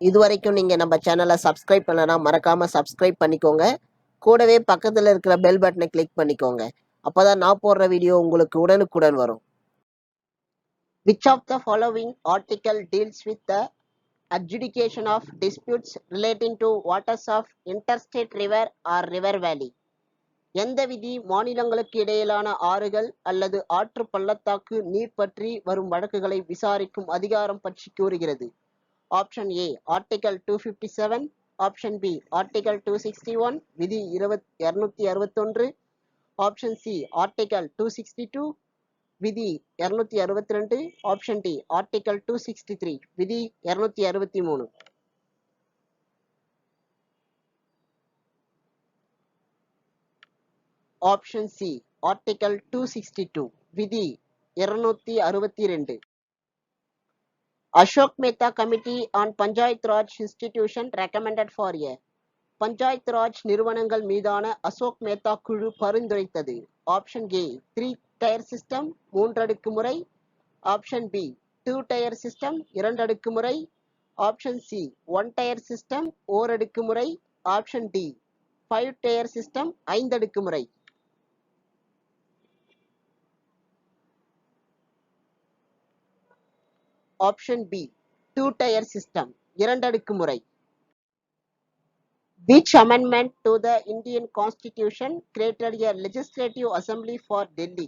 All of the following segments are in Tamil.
இதுவரைக்கும் நீங்க நம்ம சேனலை சப்ஸ்கிரைப் பண்ணலனா மறக்காம சப்ஸ்கிரைப் பண்ணிக்கோங்க. கூடவே பக்கத்துல இருக்கிற பெல் பட்டனை கிளிக் பண்ணிக்கோங்க. அப்பதான் நான் போடுற வீடியோ உங்களுக்கு உடனுக்குடன் வரும். Which of the following article deals with the adjudication of disputes relating to waters of interstate river or river valley? எந்த விதி மாநிலங்களுக்கு இடையிலான ஆறுகள் அல்லது ஆற்று பள்ளத்தாக்கு நீர் பற்றி வரும் வழக்குகளை விசாரிக்கும் அதிகாரம் பற்றி கூறுகிறது? Option A article 257, option B article 261 விதி 261, ஆப்ஷன் சி ஆர்டிகல் 262 விதி 262, ஆப்ஷன் டி ஆர்டிகல் 263 விதி 263. ஆப்ஷன் சி ஆர்டிகல் 262 விதி 262. Ashok Mehta Committee on Panchayat Raj Institution recommended for a panchayat Raj நிறுவனங்கள் மீதான அசோக் மேத்தா குழு பரிந்துரைத்தது. ஆப்ஷன் ஏ 3 டயர் சிஸ்டம் 3 அடுக்கு முறை, ஆப்ஷன் பி 2 டயர் சிஸ்டம் 2 அடுக்கு முறை, ஆப்ஷன் சி 1 டயர் சிஸ்டம் 1 அடுக்கு முறை, ஆப்ஷன் டி 5 டயர் சிஸ்டம் 5 அடுக்கு முறை. ஆப்ஷன் பி 2 டயர் சிஸ்டம் 2 அடுக்கு முறை. Which amendment to the Indian Constitution created a legislative assembly for Delhi?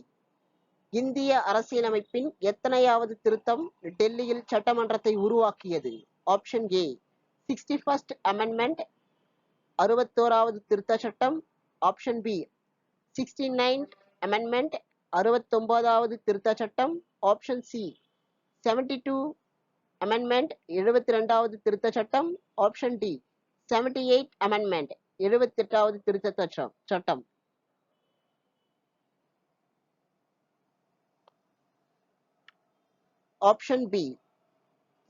இந்திய அரசியலமைப்பின் எத்தனையாவது திருத்தம் டெல்லியில் சட்டமன்றத்தை உருவாக்கியது? ஆப்ஷன் ஏ 61st அமெண்ட்மெண்ட் 61வது திருத்த சட்டம், ஆப்ஷன் பி 69th அமெண்ட்மெண்ட் 69வது திருத்த சட்டம், ஆப்ஷன் சி 72 அமெண்ட்மெண்ட் 72வது திருத்த சட்டம், ஆப்ஷன் டி 78th அமெண்ட்மெண்ட் 78வது திருத்த சட்டம். ஆப்ஷன் பி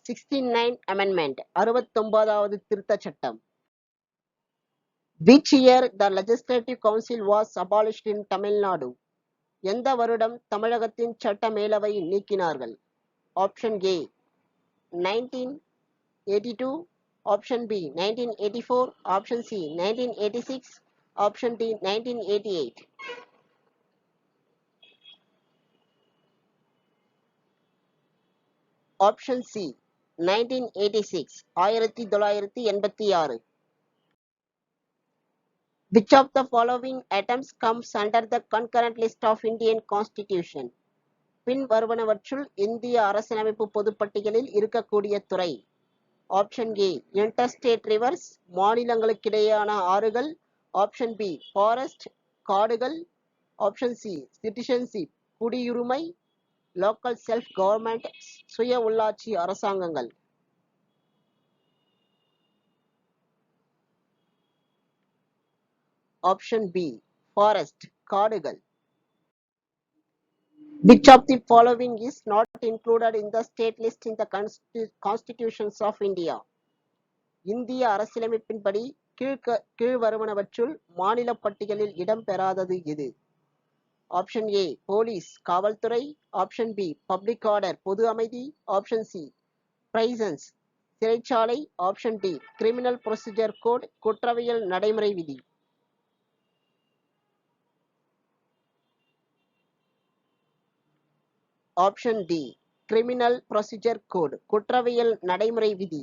69th அமெண்ட்மெண்ட் 69வது திருத்த சட்டம். Which year the Legislative Council was abolished in Tamil Nadu? எந்த வருடம் தமிழகத்தின் சட்ட மேலவை நீக்கினார்கள்? Option A 1982, option B 1984, option C 1986, option D 1988. Option C 1986, 1986. Which of the following items comes under the concurrent list of Indian Constitution? பின் வருவனவற்றுள் இந்திய அரசியலமைப்பு பொதுப்பட்டியலில் இருக்கக்கூடிய துறை? ஆப்ஷன் ஏ இன்டர்ஸ்டேட் ரிவர்ஸ், மாநிலங்களுக்கிடையேயான ஆறுகள், ஆப்ஷன் பி ஃபாரஸ்ட் காடுகள், ஆப்ஷன் சி சிட்டிசன்ஷிப் குடியுரிமை, லோக்கல் செல்ஃப் கவர்மெண்ட் சுய உள்ளாட்சி அரசாங்கங்கள். ஆப்ஷன் பி ஃபாரஸ்ட் காடுகள். Which of the following is not included in the state list in the constitutions of India? இந்திய அரசியலமைப்பின்படி கீழ்வருவனவற்றுள் மாநில பட்டியலில் இடம்பெறாதது எது? ஆப்ஷன் ஏ போலீஸ் காவல்துறை, ஆப்ஷன் பி பப்ளிக் ஆர்டர் பொது அமைதி, ஆப்ஷன் சி பிரைசன்ஸ் சிறைச்சாலை, option D criminal procedure code குற்றவியல் நடைமுறை விதி. Option D criminal procedure code குற்றவியல் நடைமுறை விதி.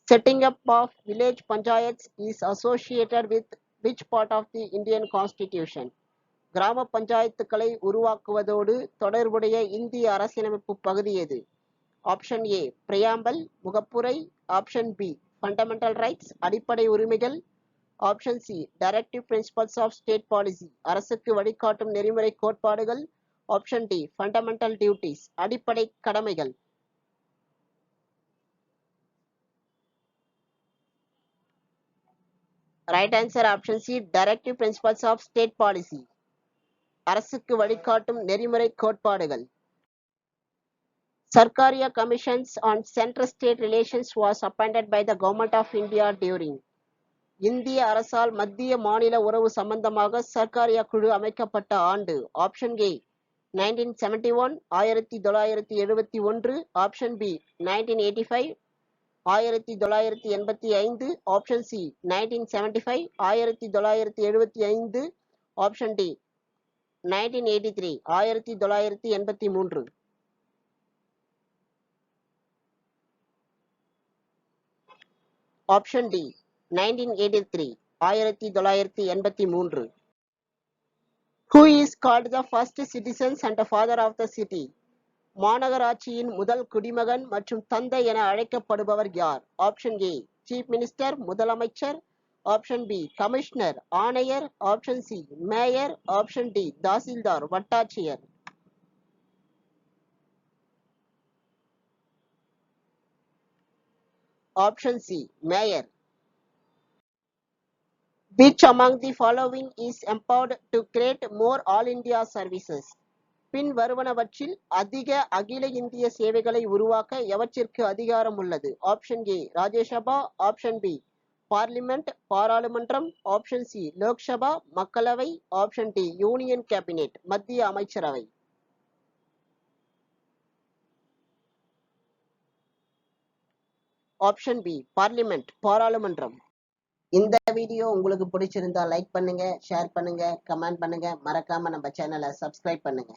Setting up of village panchayats is associated with which part of the Indian Constitution? கிராம பஞ்சாயத்துக்களை உருவாக்குவதோடு தொடர்புடைய இந்திய அரசியலமைப்பு பகுதி எது? ஆப்ஷன் ஏ பிரியாம்பல் முகப்புரை, ஆப்ஷன் பி ஃபண்டமெண்டல் ரைட்ஸ் அடிப்படை உரிமைகள், option C directive principles of state policy அரசுக்கு வழிகாட்டும் நெறிமுறை கோட்பாடுகள், ஆப்ஷன் டி ஃபண்டமெண்டல் டியூட்டிஸ் அடிப்படை கடமைகள். Right answer option C directive principles of state policy அரசுக்கு வழிகாட்டும் நெறிமுறை கோட்பாடுகள். Sarkaria Commissions on Center-State Relations was appointed by the Government of India during. இந்திய அரசால் மத்திய மாநில உறவு சம்பந்தமாக சர்க்காரியா குழு அமைக்கப்பட்ட ஆண்டு? Option A 1971, 1971, option B 1985, 1985. Option C 1975. 1975. Option D 1983. 1983. Option D 1983. 1983. Who is called the first citizens and the father of the city? மாநகராட்சியின் முதல் குடிமகன் மற்றும் தந்தை என அழைக்கப்படுபவர் யார்? ஆப்ஷன் ஏ சீஃப் மினிஸ்டர் முதலமைச்சர். ஆப்ஷன் பி கமிஷனர் ஆணையர். Option C mayor. Option D tahsildar வட்டாட்சியர். Option C mayor. Which among the following is empowered to create more all India services? பின் வருவனவற்றில் அதிக அகில இந்திய சேவைகளை உருவாக்க எவற்றிற்கு அதிகாரம் உள்ளது? Option A Rajya Sabha. Option B parliament பாராளுமன்றம். ஆப்ஷன் சி லோக்சபா மக்களவை. ஆப்ஷன் டி யூனியன் கேபினெட் மத்திய அமைச்சரவை. ஆப்ஷன் பி பார்லிமெண்ட் பாராளுமன்றம். இந்த வீடியோ உங்களுக்கு பிடிச்சிருந்தா லைக் பண்ணுங்க, ஷேர் பண்ணுங்க, கமெண்ட் பண்ணுங்க, மறக்காம நம்ம சேனலை சப்ஸ்கிரைப் பண்ணுங்க.